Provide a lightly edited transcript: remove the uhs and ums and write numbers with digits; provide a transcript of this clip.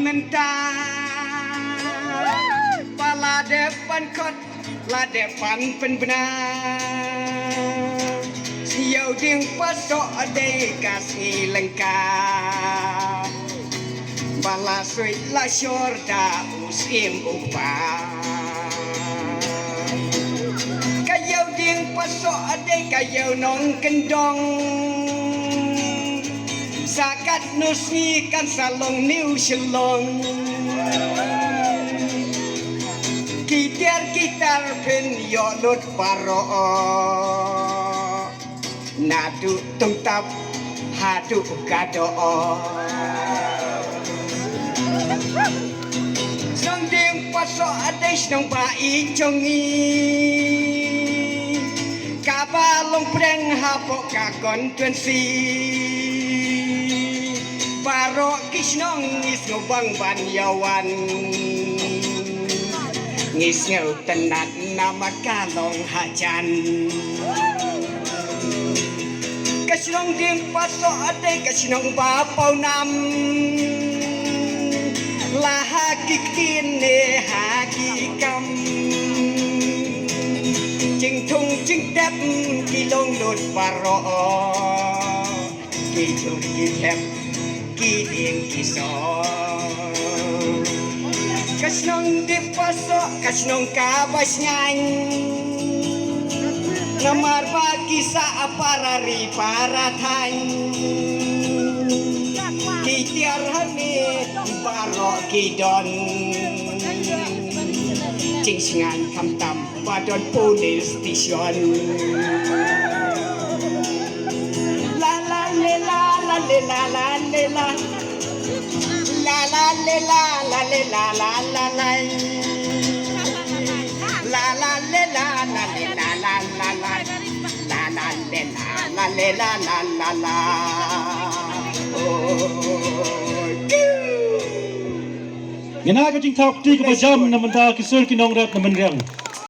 mentah pala depan kot la depan pen benar siau ding pasok ade kasih lengkap bala suit la syurga usim upah kayau ding pasok ade kayau nong kendong sakat nusi kan salong niu shalong gitar pen yo lut paro nadu tungtap hadu gado snong ding paso ade snong bai jongi kabalong preng hapok kakon tuen si paro kisnong is ngobang banyawan ngis ngau tenat nama kalong hajan kasnong ding paso ade kasnong bapau nam la hakikin ne hakikam jing thung jing tep kilong dot paro ki thung ki tep ki ding ki so kasnong di paso kasnong kabas nyang namar bagi sa aparari para tang kitiar hane baro kidon cingsingan kamtam badon police station la la le la la le la la le la la la le la la le la la la la la la le la la le la la la la la la le la la le la la la la Gina ka jing thok ti ka bajam na manda kisul kinong rat na manrang